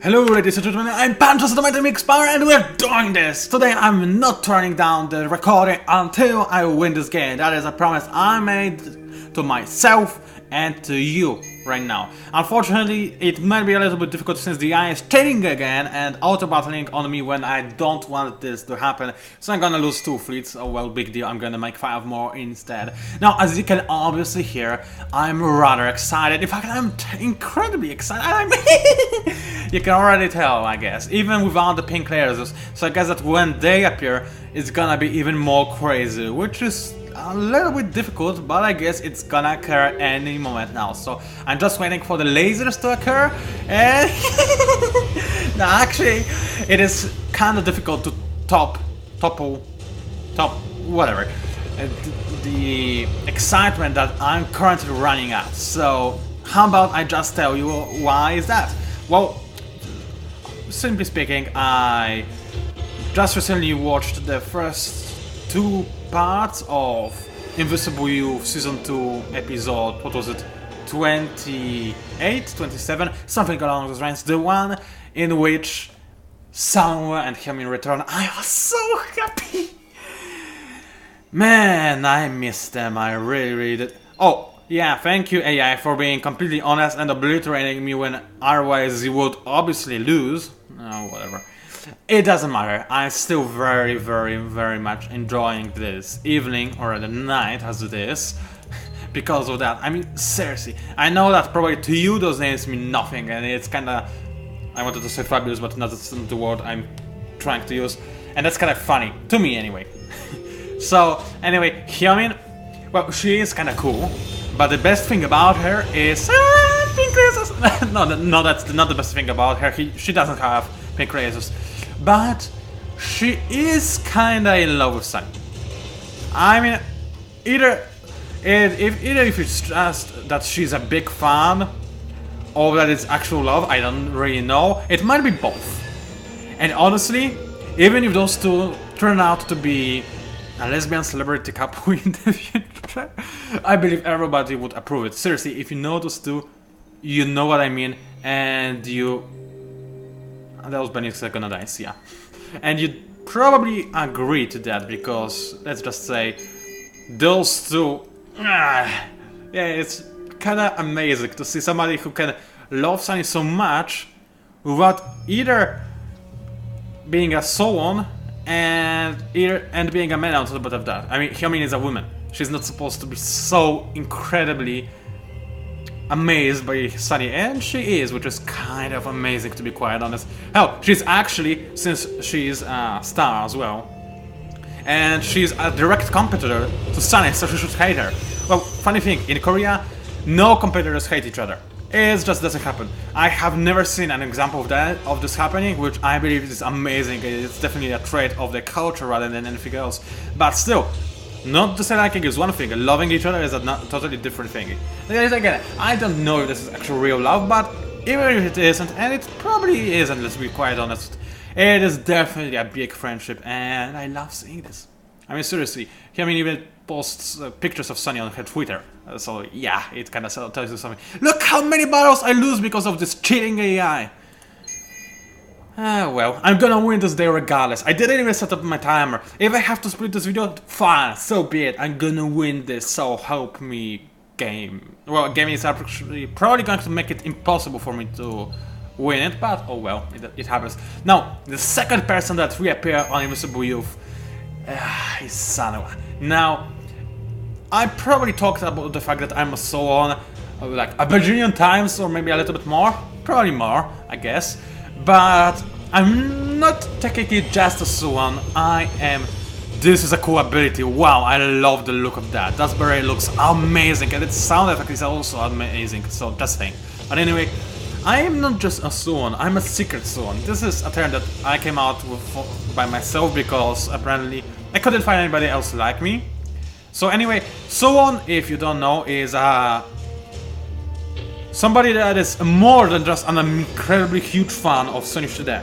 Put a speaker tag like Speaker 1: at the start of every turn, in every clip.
Speaker 1: Hello ladies and gentlemen, I'm PANCZASU the Mighty Mix Power and we're doing this! Today I'm not turning down the recording until I win this game. That is a promise I made to myself and to you right now. Unfortunately, it might be a little bit difficult since the AI is cheating again and auto-battling on me when I don't want this to happen. So I'm gonna lose 2 fleets. Oh well, big deal, I'm gonna make 5 more instead. Now, as you can obviously hear, I'm rather excited. In fact, I'm incredibly excited. You can already tell, I guess, even without the pink layers. So I guess that when they appear, it's gonna be even more crazy, which is a little bit difficult, but I guess it's gonna occur any moment now. So I'm just waiting for the lasers to occur, and no, actually, it is kind of difficult to top whatever the excitement that I'm currently running at. So how about I just tell you why is that? Well, simply speaking, I just recently watched the first 2 parts of Invisible Youth Season 2 episode, what was it, 28, 27, something along those lines, the one in which Sanwa and Hyomin return. I was so happy! Man, I miss them, I really did. Oh, yeah, thank you AI for being completely honest and obliterating me when otherwise you would obviously lose. Oh, whatever. It doesn't matter, I'm still very much enjoying this evening, or the night as it is, because of that. I mean, seriously, I know that probably to you those names mean nothing, and it's kinda, I wanted to say fabulous, but not the word I'm trying to use, and that's kinda funny, to me anyway. So, anyway, Hyomin, well, she is kinda cool, but the best thing about her is pink lasers. No, that's not the best thing about her. She doesn't have pink lasers, but she is kinda in love with Sunny. I mean, either if it's just that she's a big fan, or that it's actual love, I don't really know. It might be both. And honestly, even if those two turn out to be a lesbian celebrity couple in the future, I believe everybody would approve it. Seriously, if you know those two, you know what I mean, and you... That was Benix gonna die, yeah. And you'd probably agree to that, because, let's just say, those two... yeah, it's kinda amazing to see somebody who can love Sunny so much without either being a Soon and being a man on top of that. I mean, Hyomin is a woman. She's not supposed to be so incredibly amazed by Sunny, and she is, which is kind of amazing, to be quite honest. Hell, she's actually, since she's a star as well, and she's a direct competitor to Sunny, so she should hate her. Well, funny thing, in Korea, no competitors hate each other. It just doesn't happen. I have never seen an example of this happening, which I believe is amazing. It's definitely a trait of the culture rather than anything else. But still, not to say liking is one thing, loving each other is a totally different thing. Again, I don't know if this is actual real love, but even if it isn't, and it probably isn't, let's be quite honest, it is definitely a big friendship, and I love seeing this. I mean, seriously, Hyomin even posts pictures of Sunny on her Twitter, so yeah, it kinda tells you something. Look how many battles I lose because of this cheating AI! Well, I'm gonna win this day regardless. I didn't even set up my timer. If I have to split this video, fine, so be it. I'm gonna win this, so help me, game. Well, gaming is actually probably going to make it impossible for me to win it, but oh well, it happens. Now, the second person that reappeared on Invisible Youth is Sanwa. Now, I probably talked about the fact that I'm a Soon like a bajillion times, or maybe a little bit more. Probably more, I guess. But I'm not technically just a Soon, I am... This is a cool ability, wow, I love the look of that. That beret looks amazing, and its sound effect is also amazing, so just saying. But anyway, I am not just a Soon, I'm a secret Soon. This is a term that I came out with by myself because apparently I couldn't find anybody else like me. So anyway, Soon, if you don't know, is somebody that is more than just an incredibly huge fan of Sony SHADDAI.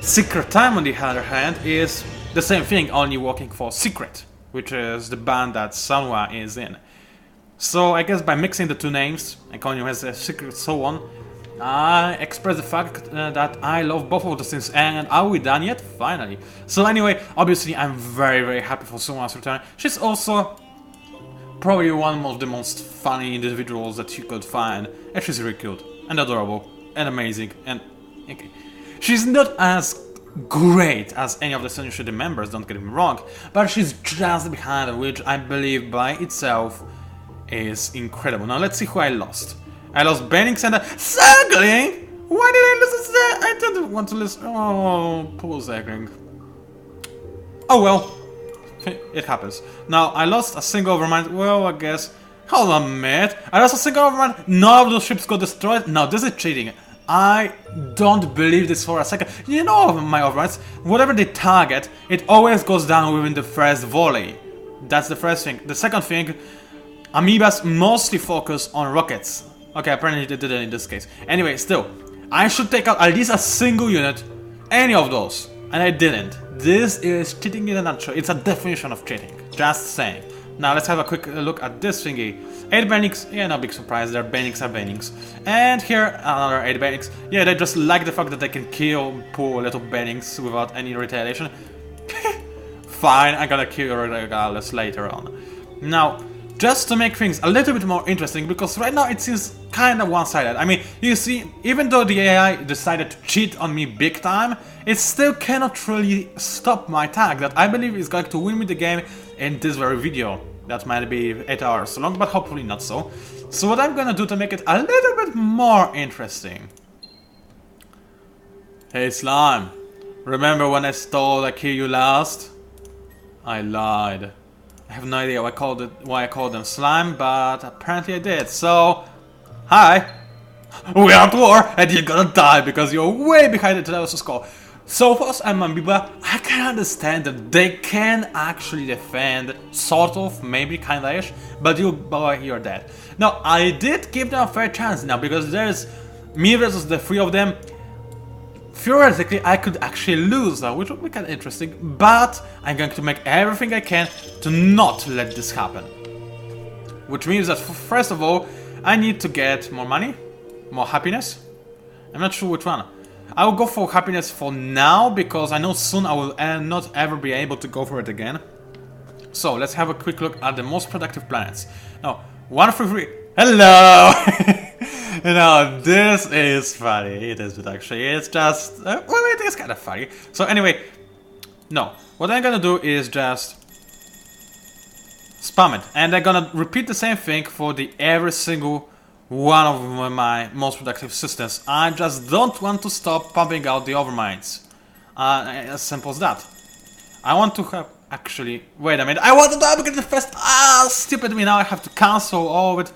Speaker 1: Secret Time, on the other hand, is the same thing, only working for Secret, which is the band that Sanwa is in. So I guess by mixing the two names and calling him as a Secret Soon, I express the fact that I love both of those things, and are we done yet? Finally. So anyway, obviously I'm very happy for Suma's return. She's also probably one of the most funny individuals that you could find, and she's really cute, and adorable, and amazing, and okay. She's not as great as any of the Sunshine members, don't get me wrong, but she's just behind her, which I believe by itself is incredible. Now let's see who I lost. I lost Benix and Zergling! Why did I lose that? I didn't want to lose. Oh, poor Zergling. Oh well, it happens. Now I lost a single overmind. Well, I guess. Hold on a minute. I lost a single overmind. None of those ships got destroyed. No, this is cheating. I don't believe this for a second. You know my overminds. Whatever they target, it always goes down within the first volley. That's the first thing. The second thing, amoebas mostly focus on rockets. Okay, apparently they did it in this case. Anyway, still, I should take out at least a single unit, any of those, and I didn't. This is cheating in a nutshell. It's a definition of cheating. Just saying. Now let's have a quick look at this thingy. 8 Benix, yeah, no big surprise, their Benix are Benix. And here, another 8 Benix. Yeah, they just like the fact that they can kill poor little Benix without any retaliation. Fine, I'm gonna kill you regardless later on. Now, just to make things a little bit more interesting, because right now it seems kinda one-sided. I mean, you see, even though the AI decided to cheat on me big time, it still cannot really stop my tag that I believe is going to win me the game in this very video. That might be 8 hours long, but hopefully not so. So what I'm gonna do to make it a little bit more interesting. Hey Slime, remember when I stole I kill you last? I lied. I have no idea why I called them slime, but apparently I did. So, hi! We are at war, and you're gonna die because you're way behind the Television score. So for us and YBELA, I can understand that they can actually defend, sort of, maybe kinda-ish, but you're dead. Now, I did give them a fair chance now, because there's me versus the 3 of them. Theoretically, I could actually lose now, which would be kind of interesting, but I'm going to make everything I can to not let this happen. Which means that, first of all, I need to get more money, more happiness. I'm not sure which one. I will go for happiness for now, because I know soon I will not ever be able to go for it again. So, let's have a quick look at the most productive planets. Now, 133. Hello! You know, this is funny. It is actually. It's just... well, it is kind of funny. So anyway, no. What I'm gonna do is just spam it. And I'm gonna repeat the same thing for every single one of my most productive systems. I just don't want to stop pumping out the overminds. As simple as that. I want to have... Actually, wait a minute. I wanted to upgrade the first... Ah, stupid me. Now I have to cancel all of it.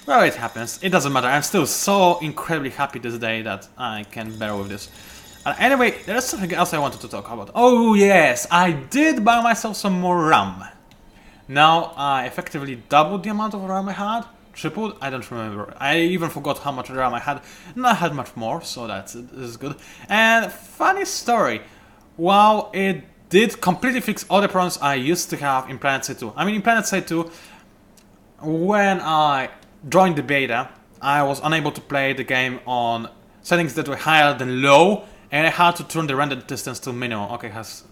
Speaker 1: Well, it happens. It doesn't matter. I'm still so incredibly happy this day that I can bear with this. Anyway, there's something else I wanted to talk about. Oh yes, I did buy myself some more RAM. Now I effectively doubled the amount of RAM I had. Tripled? I don't remember. I even forgot how much RAM I had. And I had much more, so this is good. And funny story. While it did completely fix all the problems I used to have in PlanetSide 2. I mean, in PlanetSide 2, when I joined the beta, I was unable to play the game on settings that were higher than low, and I had to turn the render distance to minimum. Okay,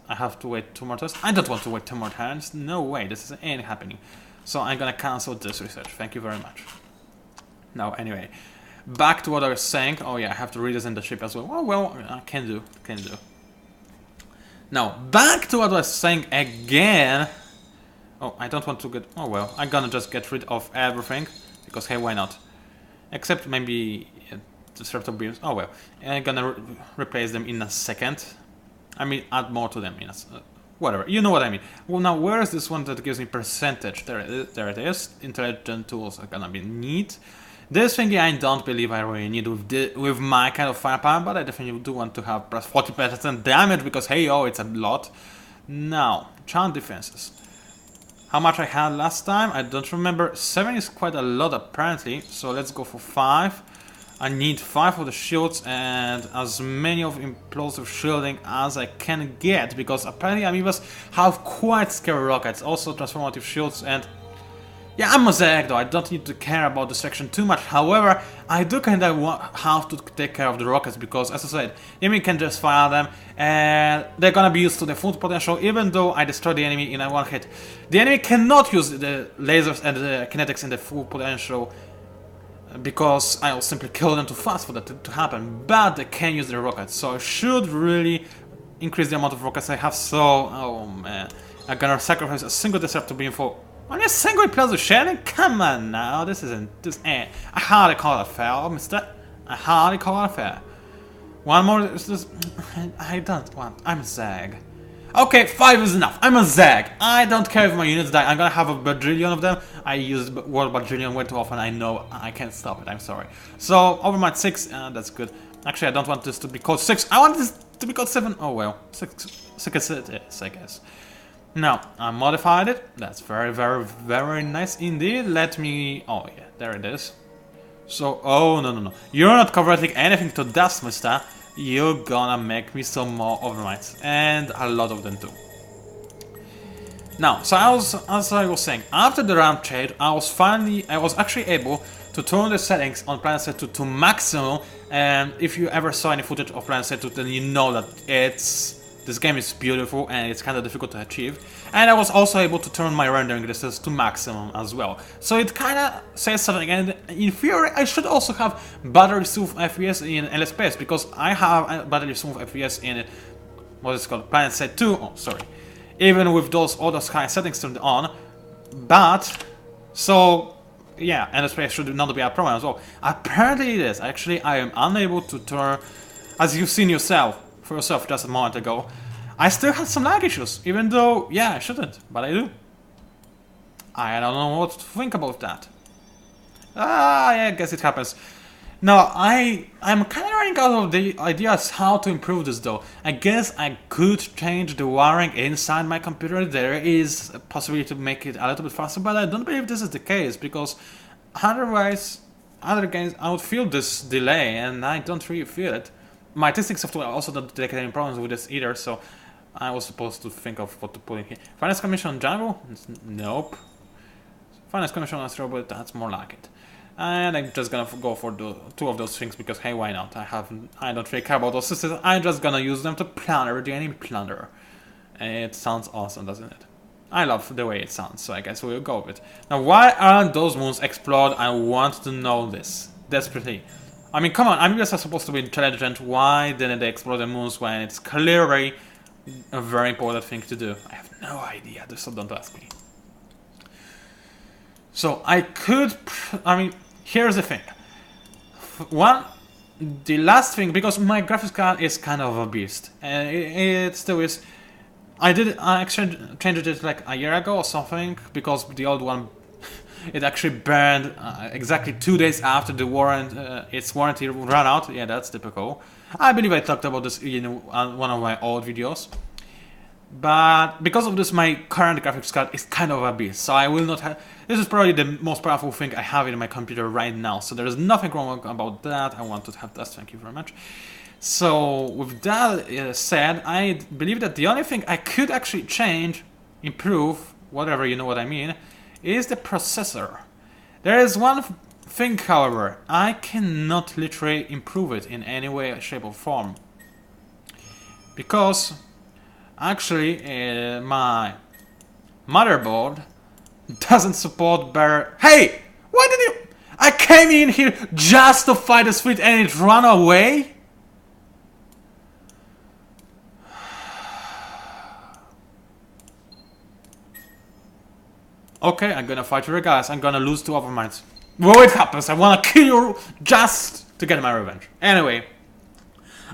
Speaker 1: I have to wait 2 more turns. I don't want to wait 2 more turns. No way, this ain't happening. So I'm gonna cancel this research. Thank you very much. Now, anyway, back to what I was saying. Oh yeah, I have to redesign the ship as well. Oh well, can do. Now, back to what I was saying again. Oh, I don't want to get... Oh well, I'm gonna just get rid of everything. Because hey, why not? Except maybe disruptor beams. Oh well, I'm gonna replace them in a second. I mean, add more to them in a... whatever, you know what I mean. Well, now where is this one that gives me percentage? There it is. Intelligent tools are gonna be neat. This thingy I don't believe I really need with my kind of firepower, but I definitely do want to have plus 40% damage because hey yo, it's a lot. Now, chant defenses. How much I had last time? I don't remember. 7 is quite a lot apparently, so let's go for 5. I need 5 of the shields and as many of implosive shielding as I can get, because apparently amoebas have quite scary rockets, also transformative shields, and Yeah, I'm a Zerg though, I don't need to care about distraction too much. However, I do kinda have to take care of the rockets because, as I said, the enemy can just fire them and they're gonna be used to their full potential even though I destroy the enemy in a one hit. The enemy cannot use the lasers and the kinetics in the full potential because I'll simply kill them too fast for that to happen, but they can use the rockets, so I should really increase the amount of rockets I have. So, oh man, I'm gonna sacrifice a single disruptor beam for only a single plus of sharing? Come on now, this isn't, I hardly call it fair, mister. I hardly call it fair. One more, I don't want, I'm a Zerg. Okay, 5 is enough, I'm a Zerg. I don't care if my units die, I'm gonna have a bajillion of them. I use the word bajillion way too often, I know I can't stop it, I'm sorry. So, overmind 6, that's good. Actually, I don't want this to be called 6, I want this to be called 7. Oh well, 6 it is, I guess. Now, I modified it. That's very, very, very nice indeed. Let me... Oh, yeah, there it is. So, oh, no. You're not converting anything to dust, mister. You're gonna make me some more overmites. And a lot of them too. Now, so as I was saying, after the ramp trade, I was actually able to turn the settings on PlanetSide 2 to maximum. And if you ever saw any footage of PlanetSide 2, then you know that this game is beautiful and it's kind of difficult to achieve. And I was also able to turn my rendering distance to maximum as well. So it kind of says something, and in theory I should also have battery smooth FPS in LSPS, because I have battery smooth FPS in what is called PlanetSide 2, oh sorry, even with all those high settings turned on. But, so yeah, LSPS should not be a problem as well. Apparently it is. Actually, I am unable to turn, as you've seen for yourself just a moment ago, I still have some lag issues, even though, yeah, I shouldn't, but I do. I don't know what to think about that. Yeah, I guess it happens. Now, I'm kind of running out of the ideas how to improve this though. I guess I could change the wiring inside my computer. There is a possibility to make it a little bit faster, but I don't believe this is the case, because otherwise, other games, I would feel this delay, and I don't really feel it. My testing software also don't detect any problems with this either, so I was supposed to think of what to put in here. Finance Commission on Jungle? Nope. Finance Commission on Astrobot, that's more like it. And I'm just gonna go for the 2 of those things because hey, why not? I don't really care about those systems. I'm just gonna use them to plunder the enemy plunder. It sounds awesome, doesn't it? I love the way it sounds, so I guess we'll go with it. Now, why aren't those moons explored? I want to know this desperately. I mean, come on, Amiibos are supposed to be intelligent. Why didn't they explore the moons when it's clearly a very important thing to do? I have no idea, so don't ask me. So, I mean, here's the thing. The last thing, because my graphics card is kind of a beast, and it still is. I actually changed it like a year ago or something, because the old one, it actually burned exactly 2 days after the its warranty ran out. Yeah, that's typical. I believe I talked about this in one of my old videos. But because of this, my current graphics card is kind of a beast, so I will not have... This is probably the most powerful thing I have in my computer right now, so there is nothing wrong about that. I want to have that, thank you very much. So, with that said, I believe that the only thing I could actually change, improve, whatever, you know what I mean, is the processor. There is one thing, however, I cannot literally improve it in any way, shape or form. Because, actually, my motherboard doesn't support better... Hey! Why did you... I came in here just to fight this fleet and it ran away? Okay, I'm gonna fight you regardless. I'm gonna lose 2 overminds. Well, it happens. I wanna kill you just to get my revenge. Anyway,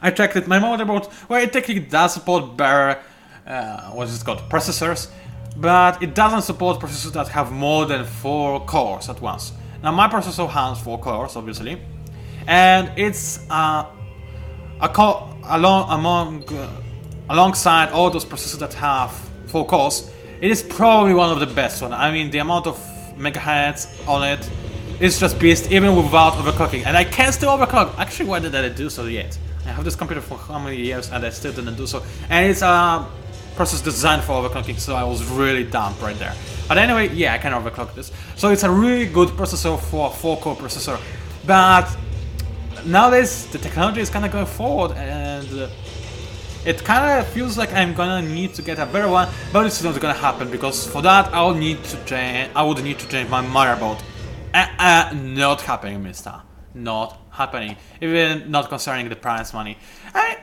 Speaker 1: I checked it. My motherboard, well, it technically does support better, what is it called, processors, but it doesn't support processors that have more than 4 cores at once. Now, my processor has 4 cores, obviously, and it's alongside all those processors that have 4 cores. It is probably one of the best ones. I mean, the amount of megahertz on it is just beast, even without overclocking. And I can still overclock. Actually, why did I do so yet? I have this computer for how many years and I still didn't do so. And it's process designed for overclocking, so I was really dumb right there. But anyway, yeah, I can overclock this. So it's a really good processor for a 4-core processor. But nowadays the technology is kind of going forward, and it kind of feels like I'm gonna need to get a better one, but it's not gonna happen because for that I would need to change my motherboard. Not happening, mister. Not happening. Even not concerning the price money.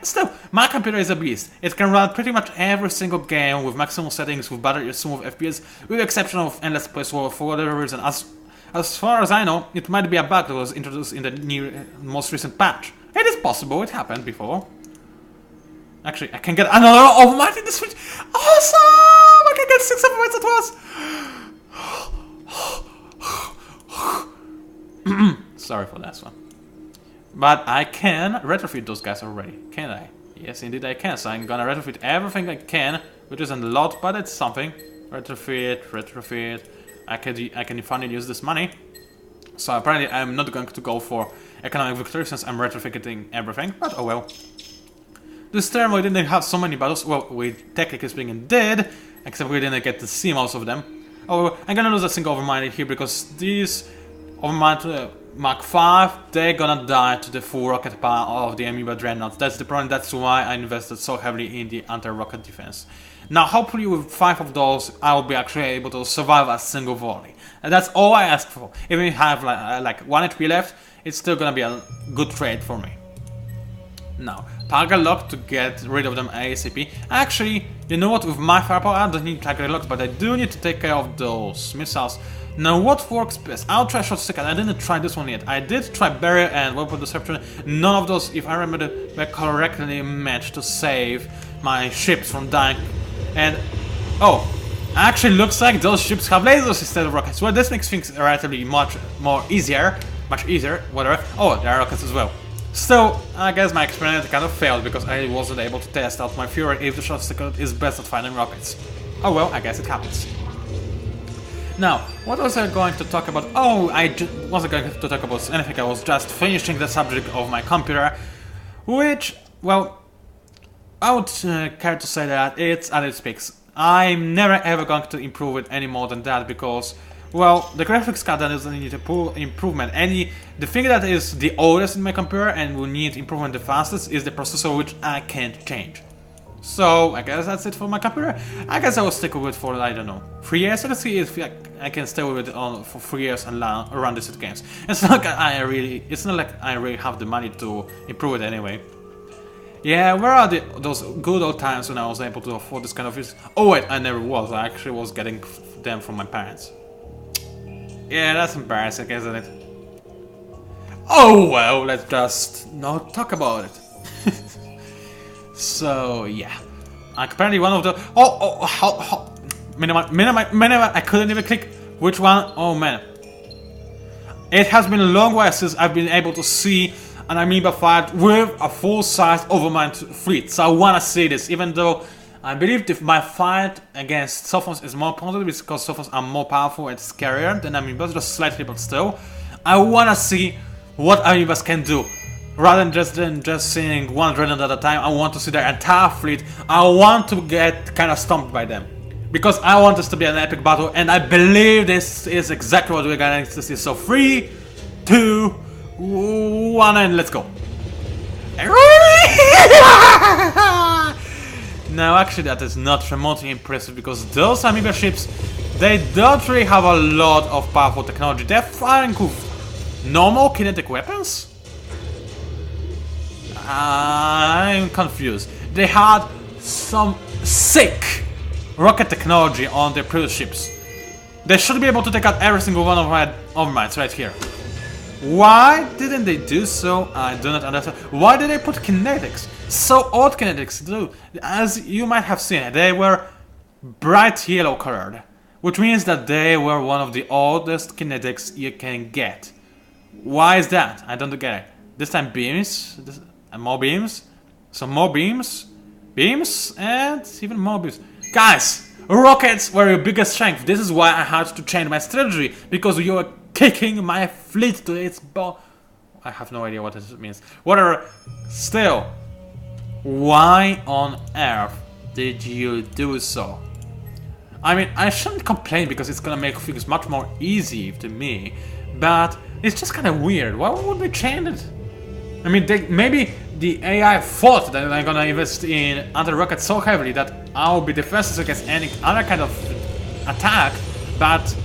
Speaker 1: Still, my computer is a beast. It can run pretty much every single game with maximum settings, with better smooth FPS, with the exception of Endless Space War for whatever reason. As far as I know, it might be a bug that was introduced in the most recent patch. It is possible, it happened before. Actually, I can get another overmind in this switch. Awesome! I can get 6 overmind at once. Sorry for that one. But I can retrofit those guys already, can I? Yes, indeed I can. So I'm gonna retrofit everything I can, which isn't a lot, but it's something. Retrofit. I can finally use this money. So apparently I'm not going to go for economic victory since I'm retrofitting everything, but oh well. This term we didn't have so many battles. Well, we technically speaking did, except we didn't get to see most of them. Oh, I'm gonna lose a single overmind here because these overmind Mark 5, they're gonna die to the full rocket power of the Amoeba Dreadnoughts. That's the problem, that's why I invested so heavily in the anti-rocket defense. Now hopefully with 5 of those I will be actually able to survive a single volley. And that's all I ask for. Even if I have like 1 HP left, it's still gonna be a good trade for me. Now, target lock to get rid of them ASAP. Actually, you know what, with my firepower I don't need target lock, but I do need to take care of those missiles. Now what works best? I'll try short stick, and I didn't try this one yet. I did try barrier and weapon disruption. None of those, if I remember correctly, managed to save my ships from dying. And oh, actually looks like those ships have lasers instead of rockets. Well, this makes things relatively much easier, whatever. Oh, there are rockets as well. So, I guess my experiment kind of failed because I wasn't able to test out my Fury if the short sticker is best at finding rockets. Oh well, I guess it happens. Now, what was I going to talk about? Oh, I wasn't going to talk about anything, I was just finishing the subject of my computer, which, well, I would care to say that it's at its peaks. I'm never ever going to improve it any more than that because, well, the graphics card doesn't need improvement. The thing that is the oldest in my computer and will need improvement the fastest is the processor, which I can't change. So, I guess that's it for my computer. I guess I will stick with it for, I don't know, 3 years. Let's see if I can stay with it for 3 years and run this games. It's not like I really have the money to improve it anyway. Yeah, where are those good old times when I was able to afford this kind of use? Oh wait, I never was. I actually was getting them from my parents. Yeah, that's embarrassing, isn't it? Oh well, let's just not talk about it. So yeah, apparently one of the minimize. I couldn't even click which one. Oh man, it has been a long while since I've been able to see an Amoeba fight with a full-size overmind fleet. So I wanna see this, even though I believe if my fight against Sophons is more positive because Sophons are more powerful and scarier than Amoebas, just slightly, but still. I wanna see what Amoebas can do. Rather than just seeing one Dreadnought at a time, I want to see their entire fleet. I want to get kind of stomped by them. Because I want this to be an epic battle, and I believe this is exactly what we're going to see. So 3, 2, 1, and let's go. Now actually that is not remotely impressive because those Amoeba ships, they don't really have a lot of powerful technology. They're firing with normal kinetic weapons? I'm confused. They had some sick rocket technology on their previous ships. They should be able to take out every single one of my overminds right here. Why didn't they do so? I do not understand. Why did they put kinetics? So old kinetics, dude. As you might have seen, they were bright yellow colored, which means that they were one of the oldest kinetics you can get. Why is that? I don't get it. This time beams. And more beams, some more beams, and even more beams. Guys, rockets were your biggest strength. This is why I had to change my strategy, because you were kicking my fleet to its bone. I have no idea what this means. Whatever, still, why on earth did you do so? I mean, I shouldn't complain because it's gonna make things much more easy to me, but it's just kind of weird. Why would they change it? I mean, maybe the AI thought that I'm gonna invest in anti-rocket so heavily that I'll be defenseless against any other kind of attack, but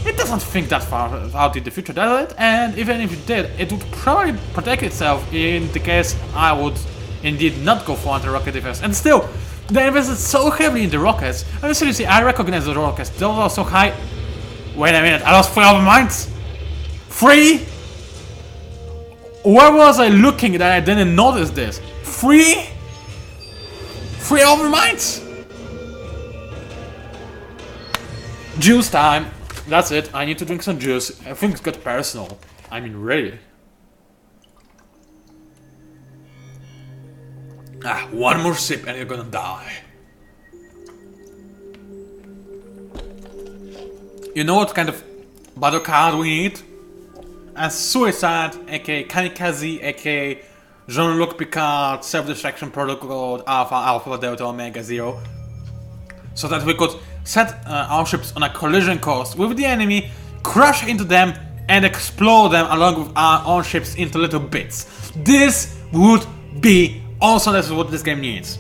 Speaker 1: it doesn't think that far out in the future, does it? And even if it did, it would probably protect itself in the case I would indeed not go for anti-rocket defense. And still, they invested so heavily in the rockets. I mean, seriously, I recognize the rockets. Those are so high. Wait a minute, I lost 3 of mines? 3? Where was I looking that I didn't notice this? 3? 3 over mines? Juice time. That's it. I need to drink some juice. Things got personal. I mean, really. One more sip and you're gonna die. You know what kind of battle card we need? A Suicide, aka Kamikaze, aka Jean-Luc Picard, Self-Destruction Protocol, Alpha, Alpha, Delta, Omega, Zero. So that we could set our ships on a collision course with the enemy, crash into them, and explode them along with our own ships into little bits. This would be also that's what this game needs.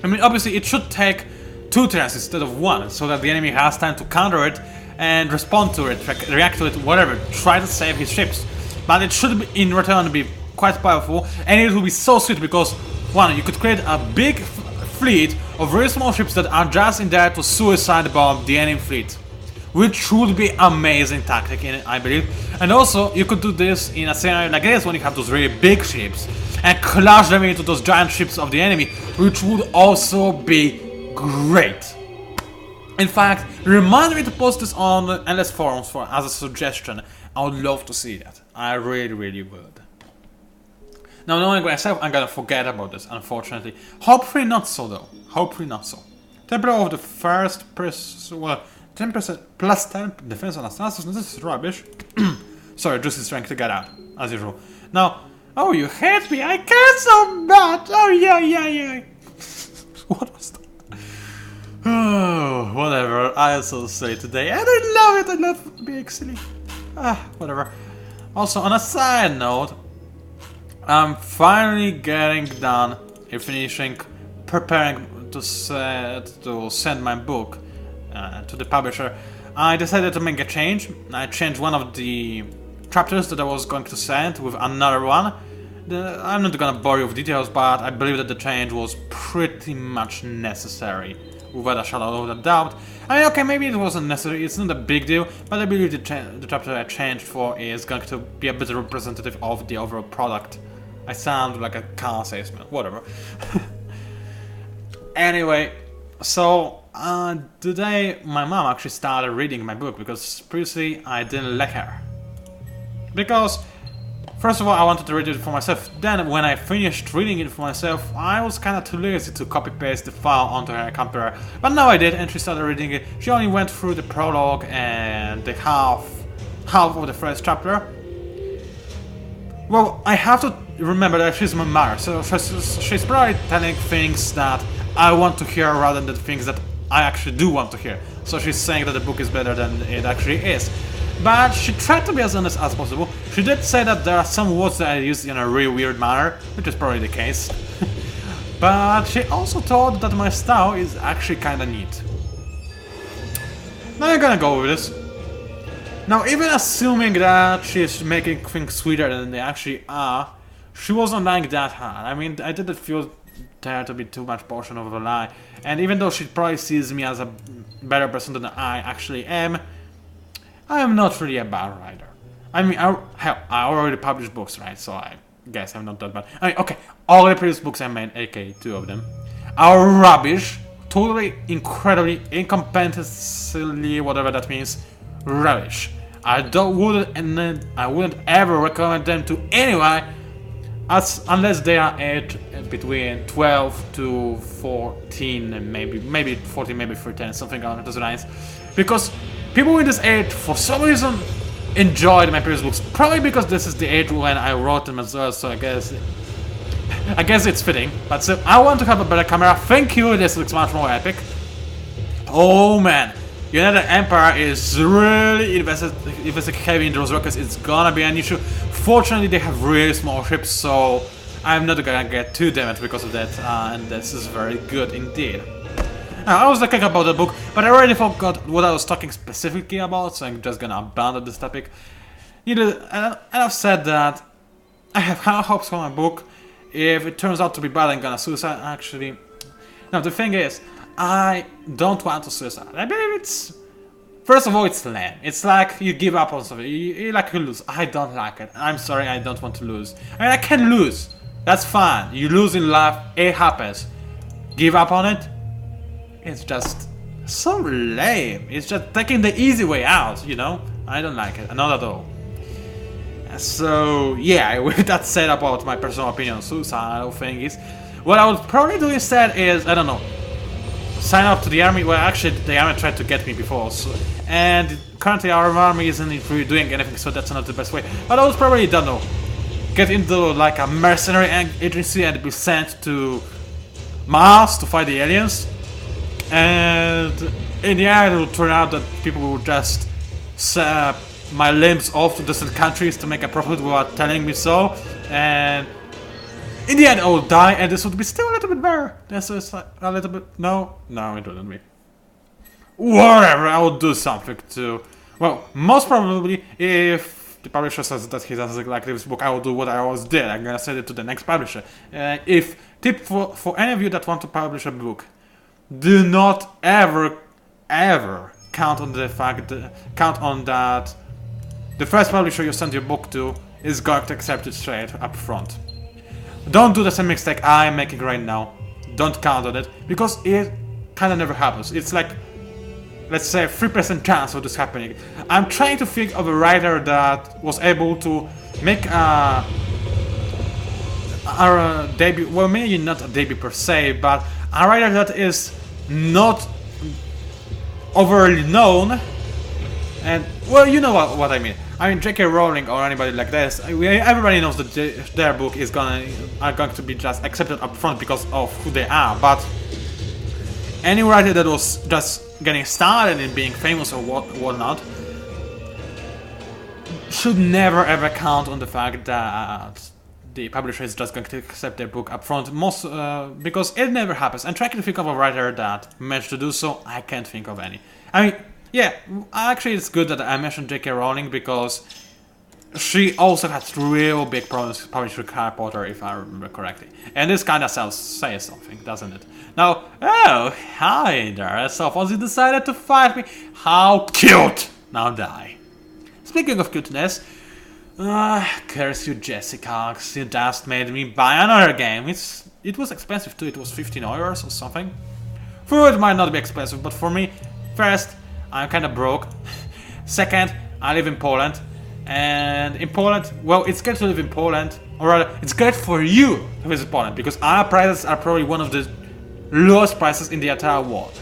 Speaker 1: I mean, obviously it should take 2 turns instead of 1, so that the enemy has time to counter it and respond to it, react to it, whatever, try to save his ships. But it should be, in return, be quite powerful, and it will be so sweet because, 1, you could create a big fleet of very small ships that are just in there to suicide bomb the enemy fleet, which would be amazing tactic, I believe. And also, you could do this in a scenario like this when you have those really big ships and clash them into those giant ships of the enemy, which would also be great. In fact, remind me to post this on endless forums as a suggestion. I would love to see that. I really, really would. Now, knowing myself, I'm gonna forget about this, unfortunately. Hopefully not so, though. Hopefully not so. Templar of the first person, well, 10% plus 10 defense on Astasis. This is rubbish. Sorry, just is trying to get out, as usual. Now, oh, you hate me, I care so much! Oh, yeah. What was that? Oh, whatever, I also say today, and I love it, I love being silly. Whatever. Also, on a side note, I'm finally getting done in finishing, preparing to send my book to the publisher. I decided to make a change. I changed one of the chapters that I was going to send with another one. I'm not gonna bore you with details, but I believe that the change was pretty much necessary, without a shadow of a doubt. I mean, okay, maybe it wasn't necessary, it's not a big deal, but I believe the chapter I changed for is going to be a better representative of the overall product. I sound like a car salesman, whatever. Anyway, so today my mom actually started reading my book because previously I didn't let her. Because first of all, I wanted to read it for myself. Then, when I finished reading it for myself, I was kind of too lazy to copy-paste the file onto her computer. But now I did, and she started reading it. She only went through the prologue and the half of the first chapter. Well, I have to remember that she's my mother, so she's probably telling things that I want to hear rather than the things that I actually do want to hear. So she's saying that the book is better than it actually is. But she tried to be as honest as possible. She did say that there are some words that I used in a really weird manner, which is probably the case. But she also thought that my style is actually kinda neat. Now I'm gonna go with this. Now, even assuming that she's making things sweeter than they actually are, she wasn't lying that hard. I mean, I didn't feel there to be too much portion of a lie. And even though she probably sees me as a better person than I actually am, I am not really a bad writer. I mean, hell, I already published books, right? So I guess I'm not that bad. I mean, okay, all the previous books I made, aka 2 of them, are rubbish. Totally, incredibly, incompetently, whatever that means, rubbish. I wouldn't ever recommend them to anyone unless they are aged between 12 to 14, and maybe 14, maybe 13, something along those lines. Because people in this age, for some reason, enjoyed my previous books. Probably because this is the age when I wrote them as well, so I guess I guess it's fitting, but still, I want to have a better camera. Thank you, this looks much more epic. Oh man, United Empire is really invested heavy in those rockets. It's gonna be an issue. Fortunately, they have really small ships, so I'm not gonna get too damaged because of that, and this is very good indeed. I was talking about the book, but I already forgot what I was talking specifically about, so I'm just gonna abandon this topic. And I've said that I have high hopes for my book. If it turns out to be bad, I'm gonna suicide. Actually, no. The thing is, I don't want to suicide. I believe it's... First of all, it's lame. It's like you give up on something. You like to lose. I don't like it. I'm sorry, I don't want to lose. I mean, I can lose. That's fine. You lose in life. It happens. Give up on it? It's just so lame. It's just taking the easy way out, you know? I don't like it. Not at all. So, yeah, with that said about my personal opinion on suicidal thing is... What I would probably do instead is, I don't know, sign up to the army. Well, actually, the army tried to get me before, so, and currently our army isn't really doing anything, so that's not the best way. But I would probably, don't know, get into like a mercenary agency and be sent to Mars to fight the aliens. And in the end, it will turn out that people will just set my limbs off to distant countries to make a profit without telling me so. And in the end, I will die, and this would be still a little bit better. This is like a little bit... No, it wouldn't be. Whatever, I will do something to... Well, most probably, if the publisher says that he doesn't like this book, I will do what I always did. I'm gonna send it to the next publisher. Tip for any of you that want to publish a book, do not ever count on the fact that the first publisher you send your book to is going to accept it straight up front. Don't do the same mistake I'm making right now. Don't count on it, because it kinda never happens. It's like, let's say, 3% chance of this happening. I'm trying to think of a writer that was able to make a debut, well, maybe not a debut per se, but a writer that is not overly known, and, well, you know what I mean. I mean, J.K. Rowling or anybody like this, everybody knows that their book are going to be just accepted up front because of who they are, but any writer that was just getting started and being famous or whatnot should never ever count on the fact that the publisher is just going to accept their book up front, because it never happens. I'm trying to think of a writer that managed to do so. I can't think of any. I mean, yeah, actually it's good that I mentioned J.K. Rowling, because she also had real big problems publishing Harry Potter, if I remember correctly. And this kind of says something, doesn't it? Now, oh, hi there, Sophos, you decided to fight me. How cute! Now die. Speaking of cuteness, curse you, Jessica, you just made me buy another game. It was expensive too, it was 15 euros or something. For it might not be expensive, but for me, first, I'm kinda broke. Second, I live in Poland. And in Poland, well, it's great to live in Poland. Or rather, it's great for you to visit Poland, because our prices are probably one of the lowest prices in the entire world.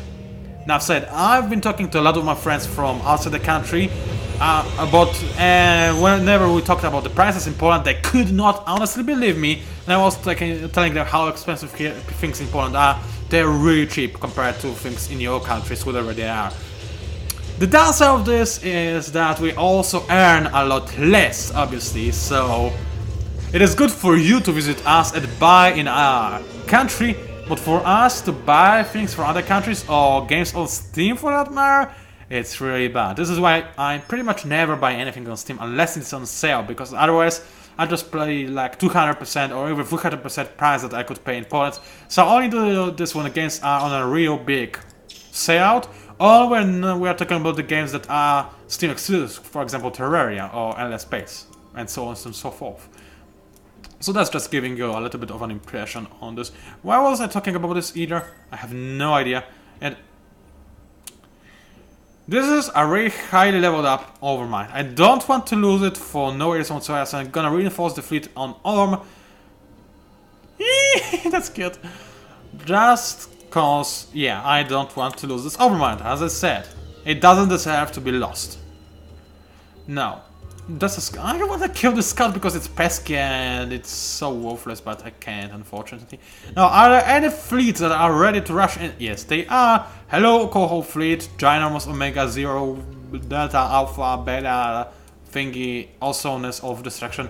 Speaker 1: Now said, I've been talking to a lot of my friends from outside the country whenever we talked about the prices in Poland, they could not honestly believe me. And I was telling them how expensive things in Poland are. They're really cheap compared to things in your countries, whatever they are. The downside of this is that we also earn a lot less, obviously, so it is good for you to visit us and buy in our country, but for us to buy things from other countries or games on Steam for that matter, it's really bad. This is why I pretty much never buy anything on Steam unless it's on sale, because otherwise I just play like 200% or even 300% price that I could pay in Poland. So I only do this when the games are on a real big sale, or when we are talking about the games that are Steam exclusive, for example Terraria or Endless Space, and so on and so forth. So that's just giving you a little bit of an impression on this. Why was I talking about this either? I have no idea. And this is a really highly leveled up Overmind. I don't want to lose it for no reason whatsoever, so I'm gonna reinforce the fleet on Orm. That's cute. Just cause, yeah, I don't want to lose this Overmind, as I said. It doesn't deserve to be lost. Now, I don't want to kill the scout because it's pesky and it's so worthless, but I can't, unfortunately. Now, are there any fleets that are ready to rush in? Yes, they are. Hello, Coho fleet, Ginormous Omega Zero, Delta, Alpha, Beta, thingy, awesomeness of destruction.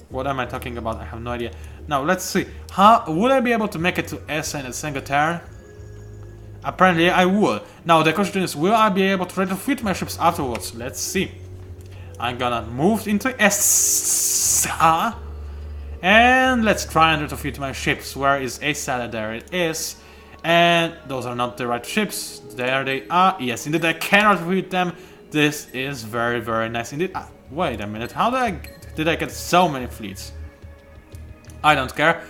Speaker 1: What am I talking about? I have no idea. Now, let's see. How would I be able to make it to S in a single turn? Apparently, I would. Now, the question is, will I be able to retrofit my ships afterwards? Let's see. I'm gonna move into S. And let's try and retrofit my ships. Where is ASADA? There it is. And those are not the right ships. There they are. Yes, indeed, I cannot retrofit them. This is very, very nice indeed. Wait a minute. How did I get so many fleets? I don't care.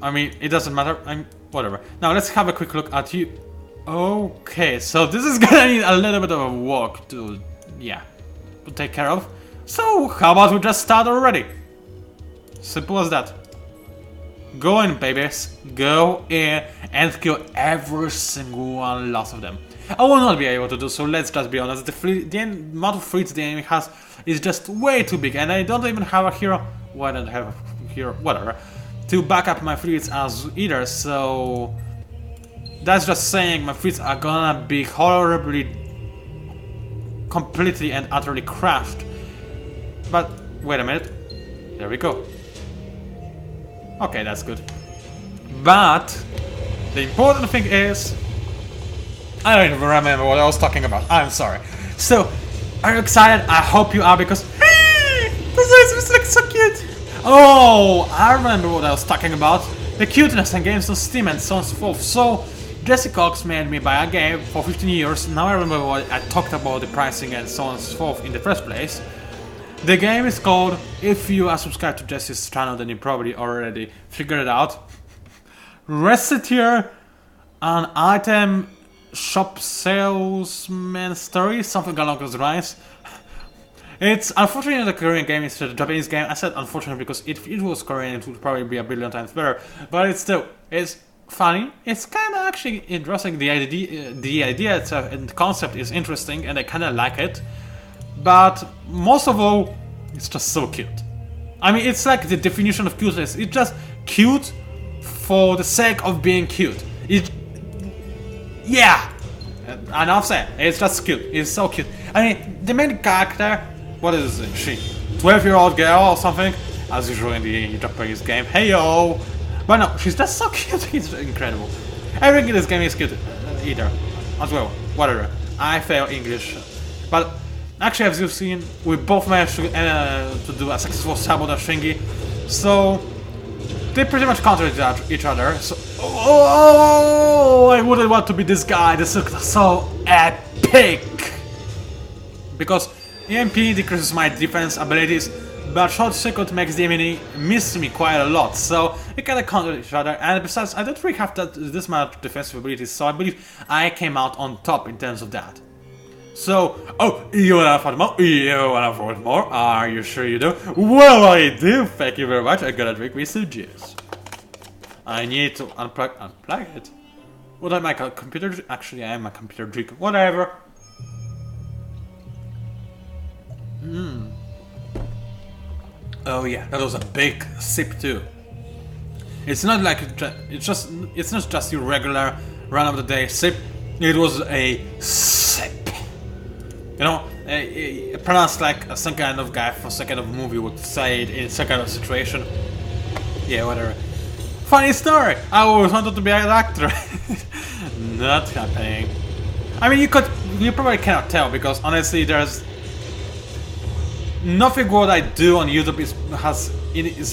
Speaker 1: I mean, it doesn't matter. Whatever. Now let's have a quick look at you. Okay, so this is gonna need a little bit of a walk to, to take care of. So how about we just start already? Simple as that. Go in, babies. Go in and kill every single one last of them. I will not be able to do so, let's just be honest. The amount of fleets the enemy has is just way too big, and I don't even have a hero. Why don't I have a hero? Whatever. To back up my fleets as either, so that's just saying my fleets are gonna be horribly, completely and utterly crashed. But wait a minute, there we go. Okay, that's good. But the important thing is, I don't even remember what I was talking about. I'm sorry. So, are you excited? I hope you are, because this looks so cute. Oh, I remember what I was talking about. The cuteness and games on Steam and so on and so forth. So, Jesse Cox made me buy a game for 15 years. Now I remember what I talked about the pricing and so on and so forth in the first place. The game is called, if you are subscribed to Jesse's channel, then you probably already figured it out. Reciteer, an item shop salesman story, something along those lines. It's unfortunately a Korean game instead of a Japanese game. I said unfortunately because if it was Korean it would probably be a billion times better. But it's funny. It's kind of actually interesting. The idea itself and the concept is interesting and I kind of like it. But most of all, it's just so cute. I mean, it's like the definition of cuteness. It's just cute for the sake of being cute. Enough said. It's just cute. It's so cute. I mean, the main character, what is she? 12-year-old girl or something? As usual in the Japanese game. Hey yo! But no, she's just so cute. It's incredible. Everything in this game is cute. Either. As well. Whatever. I fail English. But actually, as you've seen, we both managed to do a successful sabotage thingy. So they pretty much counter each other. So, I wouldn't want to be this guy. This looks so epic. Because EMP decreases my defense abilities, but short circuit makes the enemy miss me quite a lot. So we kinda counter each other. And besides, I don't really have this much defensive abilities. So I believe I came out on top in terms of that. So, you wanna find more? You wanna find more? Are you sure you do? Well, I do, thank you very much. I gotta drink me some juice. I need to unplug it. What am I, a computer? Actually, I am a computer drinker. Whatever. Oh yeah, that was a big sip too. It's not like it's not just your regular run of the day sip. It was a sip. You know, pronounced like some kind of guy from some kind of movie would say it in some kind of situation. Yeah, whatever. Funny story. I always wanted to be an actor. Not happening. I mean, you probably cannot tell because honestly, there's nothing what I do on YouTube is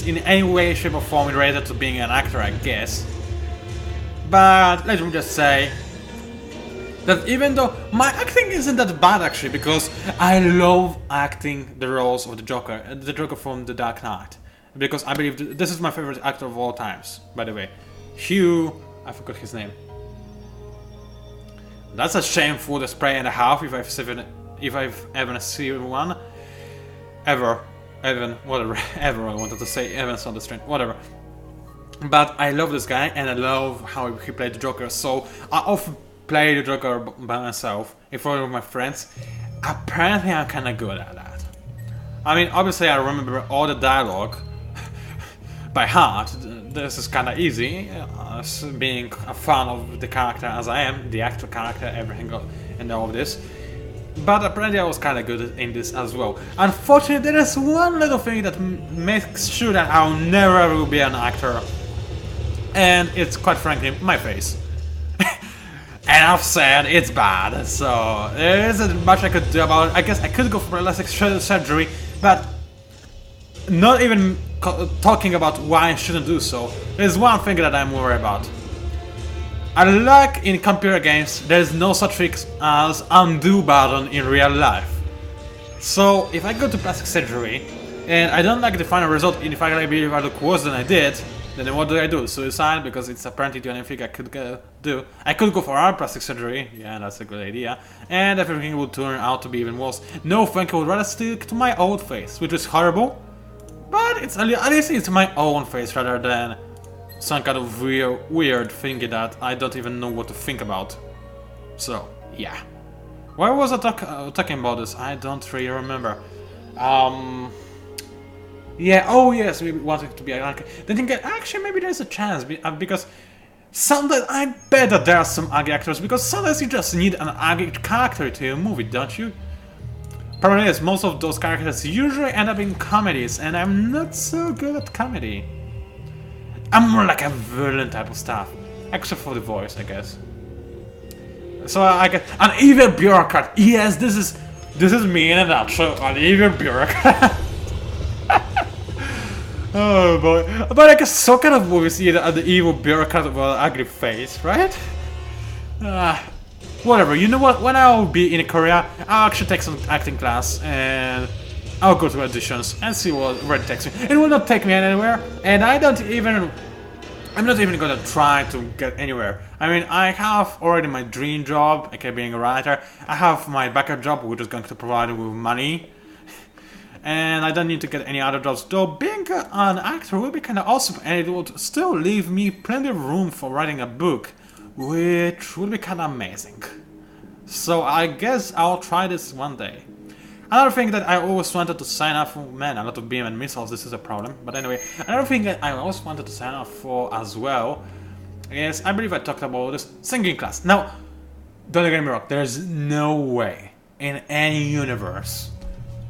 Speaker 1: in any way, shape, or form related to being an actor, I guess. But let me just say that even though my acting isn't that bad actually, because I love acting the roles of the Joker from The Dark Knight, because I believe this is my favorite actor of all times. By the way, Hugh, I forgot his name. That's a shameful display and a half if I've ever seen one. Ever, whatever, ever I wanted to say, Evan's on the stream, whatever. But I love this guy and I love how he played the Joker, so I often play the Joker by myself, if I with my friends. Apparently I'm kinda good at that. I mean, obviously I remember all the dialogue by heart. This is kind of easy, being a fan of the character as I am, the actual character, everything and all of this. But apparently I was kind of good in this as well. Unfortunately, there is one little thing that makes sure that I'll never will be an actor. And it's quite frankly my face. And I've said it's bad, so there isn't much I could do about it. I guess I could go for plastic surgery, but not even talking about why I shouldn't do so. There's one thing that I'm worried about. Unlike in computer games, there's no such thing as undo button in real life. So if I go to plastic surgery and I don't like the final result, and if I believe I look worse than I did, then what do? Suicide? Because it's apparently the only thing I could do. I could go for arm plastic surgery, yeah, that's a good idea, and everything would turn out to be even worse. No, thank you, I would rather stick to my old face, which is horrible, but it's at least it's my own face rather than some kind of weird thing that I don't even know what to think about. So, yeah. Why was I talking about this? I don't really remember. Yeah, oh yes, we wanted to be an actor. Then think actually maybe there's a chance, because sometimes I bet that there are some ugly actors, because sometimes you just need an ugly character to a movie, don't you? Problem is, most of those characters usually end up in comedies, and I'm not so good at comedy. I'm more like a villain type of stuff, except for the voice, I guess. So I get an evil bureaucrat. Yes, this is me in a nutshell, an evil bureaucrat. Oh boy, but I guess so kind of movies see the evil bureaucrat with an ugly face, right? Whatever, you know what, when I'll be in Korea, I'll actually take some acting class and I'll go to auditions and see where it takes me. It will not take me anywhere, and I'm not even gonna try to get anywhere. I mean, I have already my dream job, okay, being a writer. I have my backup job, which is going to provide me with money. And I don't need to get any other jobs, though being an actor will be kind of awesome, and it would still leave me plenty of room for writing a book, which would be kind of amazing. So I guess I'll try this one day. Another thing that I always wanted to sign up for, man, a lot of beam and missiles, this is a problem, but anyway, another thing that I always wanted to sign up for as well is, I believe I talked about this, singing class. Now, don't get me wrong, there's no way in any universe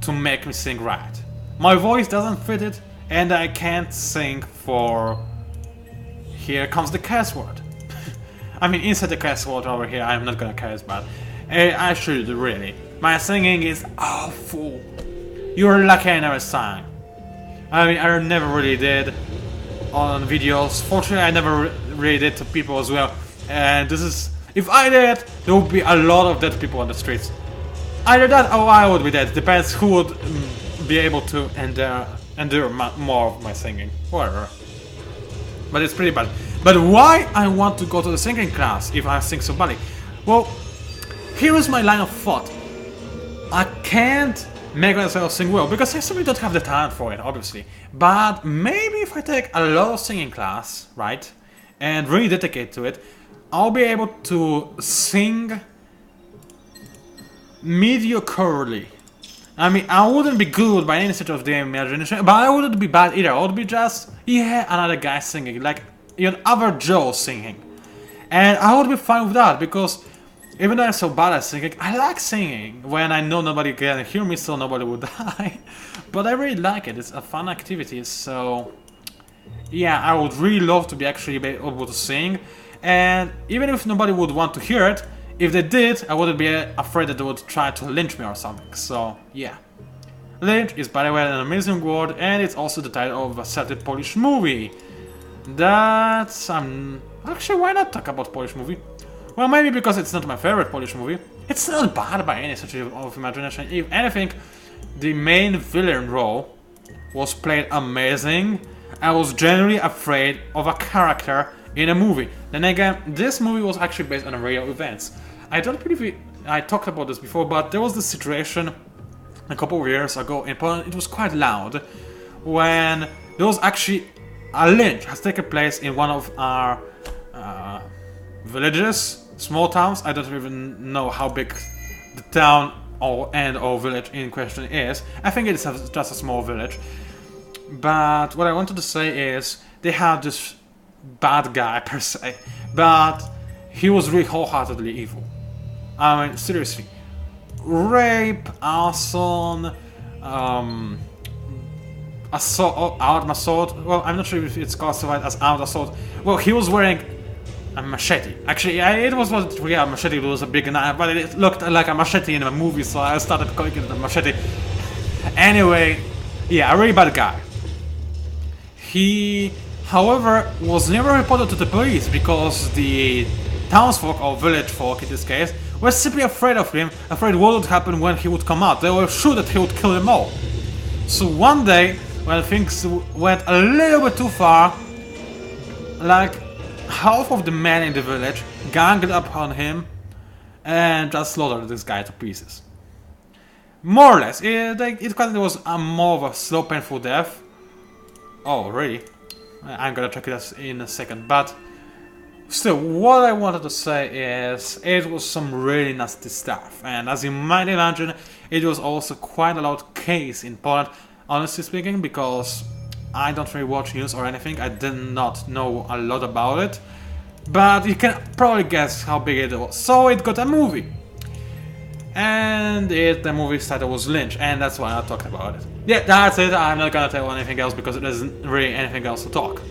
Speaker 1: to make me sing right. My voice doesn't fit it, and I can't sing for... Here comes the curse word. I mean, inside the curse word over here, I'm not gonna curse, but I should really. My singing is awful. You're lucky I never sang. I mean, I never really did on videos. Fortunately, I never really did to people as well. And this is... If I did, there would be a lot of dead people on the streets. Either that or I would be dead. Depends who would be able to endure more of my singing. Whatever. But it's pretty bad. But why I want to go to the singing class if I sing so badly? Well, here is my line of thought. I can't make myself sing well because I simply don't have the talent for it, obviously. But maybe if I take a lot of singing class, right, and really dedicate to it, I'll be able to sing mediocrely. I mean, I wouldn't be good by any stretch of the imagination, but I wouldn't be bad either. I would be just, yeah, another guy singing, like an other Joe singing. And I would be fine with that, because even though I'm so bad at singing, I like singing when I know nobody can hear me, so nobody would die. But I really like it. It's a fun activity, so yeah, I would really love to be actually able to sing. And even if nobody would want to hear it, if they did, I wouldn't be afraid that they would try to lynch me or something, so yeah. Lynch is, by the way, an amazing word, and it's also the title of a certain Polish movie. That's... actually, why not talk about Polish movie? Well, maybe because it's not my favorite Polish movie. It's not bad by any stretch of imagination. If anything, the main villain role was played amazing. I was genuinely afraid of a character in a movie. Then again, this movie was actually based on real events. I don't believe I talked about this before, but there was this situation a couple of years ago in Poland. It was quite loud when there was actually a lynch has taken place in one of our villages, small towns. I don't even know how big the town or village in question is. I think it's just a small village. But what I wanted to say is they have this bad guy per se, but he was really wholeheartedly evil. I mean, seriously, rape, arson, assault, armed assault. Well, I'm not sure if it's classified as armed assault. Well, he was wearing a machete. Actually, it was not really a machete, it was a big knife, but it looked like a machete in a movie, so I started calling it a machete. Anyway, yeah, a really bad guy. He, however, was never reported to the police because the townsfolk, or village folk in this case, were simply afraid of him, afraid what would happen when he would come out. They were sure that he would kill them all. So one day, when things went a little bit too far, like half of the men in the village ganged up on him and just slaughtered this guy to pieces. More or less, it was more of a slow, painful death. Oh, really? I'm gonna check it in a second, but still, what I wanted to say is it was some really nasty stuff, and as you might imagine, it was also quite a loud case in Poland, honestly speaking, because I don't really watch news or anything. I did not know a lot about it, but you can probably guess how big it was. So it got a movie, and the movie's title was Lynch, and that's why I talked about it. Yeah, that's it. I'm not gonna tell anything else because there isn't really anything else to talk.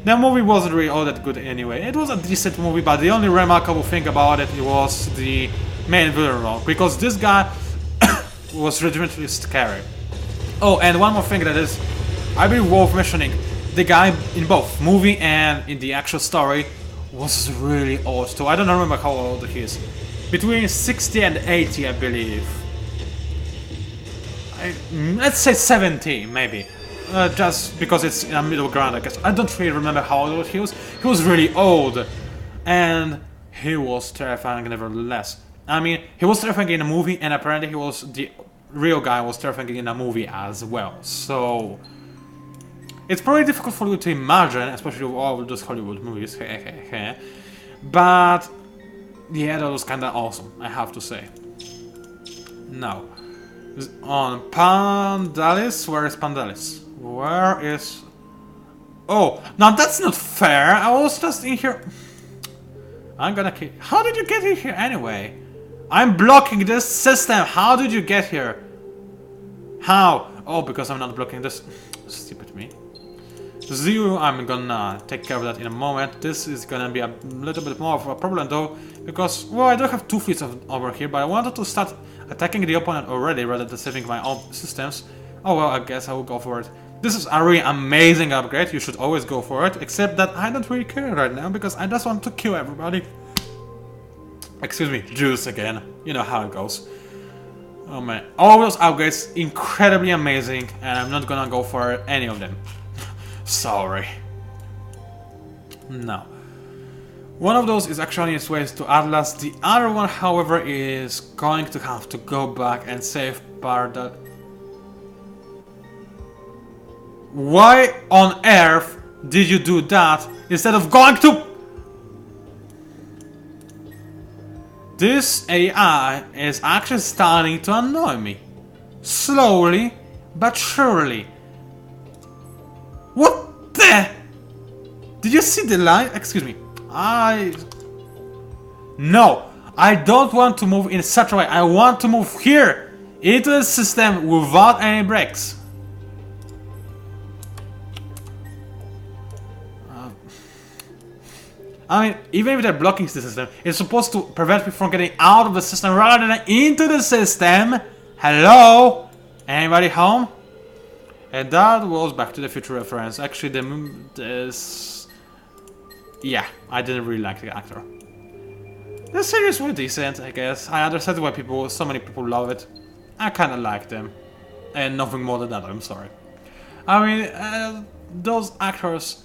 Speaker 1: The movie wasn't really all that good anyway. It was a decent movie, but the only remarkable thing about it was the main villain role, because this guy was legitimately scary. Oh, and one more thing that is, I believe, worth mentioning. The guy in both movie and in the actual story was really old too. I don't remember how old he is. Between 60 and 80, I believe. Let's say 70, maybe. Just because it's in a middle ground, I guess. I don't really remember how old he was. He was really old. And he was terrifying nevertheless. I mean, he was terrifying in a movie, and apparently he was the real guy was terrifying in a movie as well. So it's probably difficult for you to imagine, especially with all those Hollywood movies. But yeah, that was kinda awesome, I have to say. Now, on Pandalis, where is Pandalis? Where is... Oh, now that's not fair, I was just in here... I'm gonna kill... How did you get in here anyway? I'm blocking this system, how did you get here? How? Oh, because I'm not blocking this... Stupid me. Zero, I'm gonna take care of that in a moment. This is gonna be a little bit more of a problem though, because, well, I don't have two fleets over here, but I wanted to start attacking the opponent already rather than saving my own systems. Oh well, I guess I will go for it. This is a really amazing upgrade, you should always go for it, except that I don't really care right now, because I just want to kill everybody. Excuse me, Jews again, you know how it goes. Oh man, all those upgrades, incredibly amazing, and I'm not gonna go for any of them. Sorry. No. One of those is actually on its way to Atlas, the other one, however, is going to have to go back and save Barda. Why on earth did you do that instead of going to... This AI is actually starting to annoy me. Slowly, but surely. What the? Did you see the line? Excuse me. No, I don't want to move in such a way. I want to move here into the system without any breaks. I mean, even if they're blocking the system, it's supposed to prevent me from getting out of the system rather than into the system. Hello? Anybody home? And that was Back to the Future reference. Actually, yeah, I didn't really like the actor. The series was decent, I guess. I understand why so many people love it. I kinda like them. And nothing more than that, I'm sorry. I mean, those actors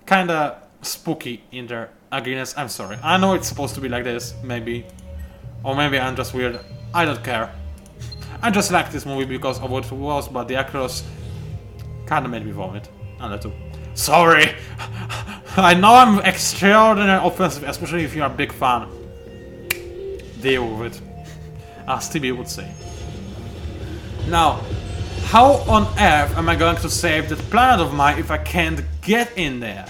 Speaker 1: kinda spooky in their ugliness. I'm sorry. I know it's supposed to be like this, maybe. Or maybe I'm just weird. I don't care. I just like this movie because of what it was, but the actors kinda made me vomit. A little. Sorry! I know I'm extraordinarily offensive, especially if you're a big fan. Deal with it. As Stevie would say. Now, how on earth am I going to save that planet of mine if I can't get in there?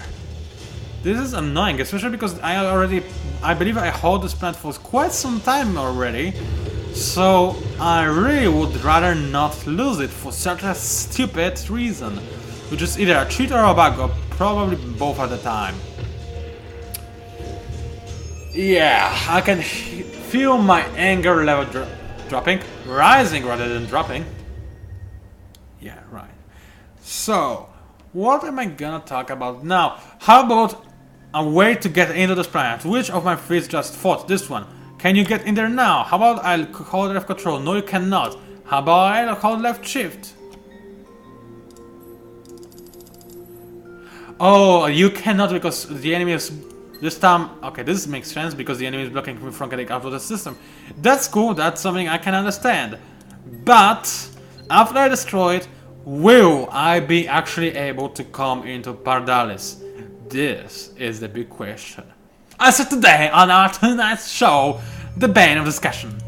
Speaker 1: This is annoying, especially because I believe I hold this planet for quite some time already. So I really would rather not lose it for such a stupid reason, which is either a cheat or a bug, or probably both at the time. Yeah, I can feel my anger level dropping, rising rather than dropping. Yeah, right. So, what am I gonna talk about now? How about a way to get into this planet? Which of my friends just fought? This one. Can you get in there now? How about I'll hold left control? No, you cannot. How about I'll hold left shift? Oh, you cannot because the enemy is... This time... Okay, this makes sense because the enemy is blocking me from getting out of the system. That's cool, that's something I can understand. But, after I destroy it, will I be actually able to come into Pardalis? This is the big question. I said today on our tonight's show, the bane of discussion.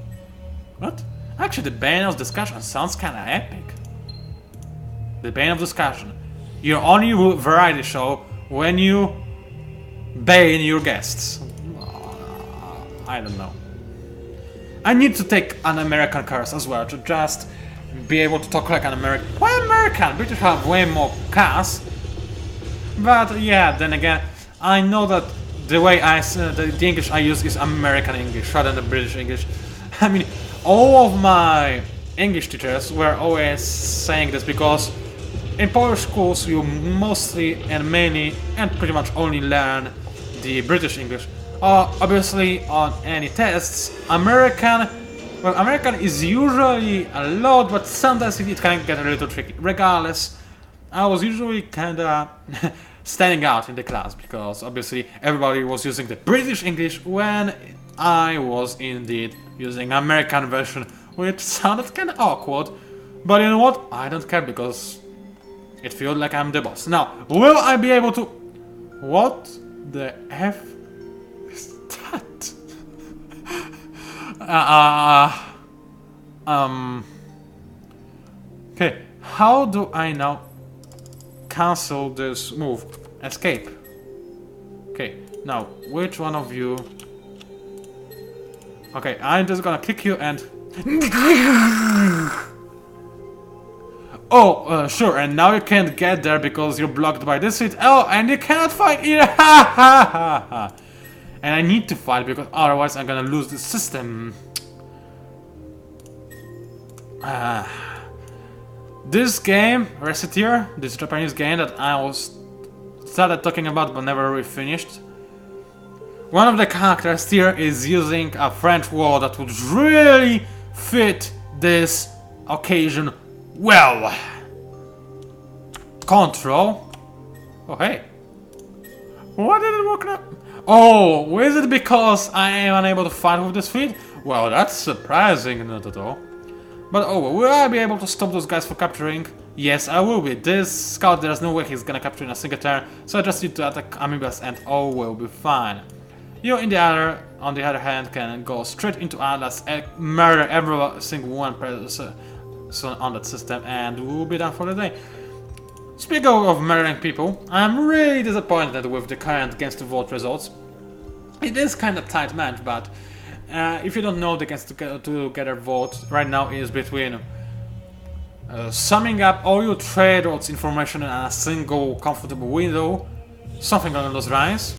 Speaker 1: What? Actually, the bane of discussion sounds kinda epic. The bane of discussion. Your only variety show when you bane your guests. I don't know. I need to take an American curse as well to just be able to talk like an American. Why American? British have way more cars. But yeah, then again, I know that the way the English I use is American English rather than British English. I mean, all of my English teachers were always saying this because in Polish schools you mostly and mainly and pretty much only learn the British English. Obviously on any tests, American is usually allowed, but sometimes it can get a little tricky. Regardless, I was usually kinda standing out in the class because obviously everybody was using the British English when I was indeed using American version, which sounded kinda awkward. But you know what? I don't care because it feels like I'm the boss. Now, will I be able to... What the F is that? Okay, how do I now cancel this move? Escape. Okay, now, which one of you... Okay, I'm just gonna kick you and... Oh, sure, and now you can't get there because you're blocked by this seat. Oh, and you cannot fight either! Ha ha ha ha! And I need to fight because otherwise I'm gonna lose the system. This game, Reciteer, this Japanese game that I was started talking about but never really finished. One of the characters here is using a French word that would really fit this occasion well. Control. Oh hey. Why did it work now? Oh, is it because I am unable to fight with this feat? Well, that's surprising, not at all. But oh, will I be able to stop those guys from capturing? Yes, I will be. This scout, there's no way he's gonna capture in a single turn, so I just need to attack amoebas and all will be fine. You, on the other hand, can go straight into Atlas and murder every single one person on that system, and we'll be done for the day. Speaking of murdering people, I'm really disappointed with the current Against the Vote results. It is kind of tight match, but if you don't know, the Against Together vote right now is between summing up all your trade routes information in a single comfortable window, something along those lines.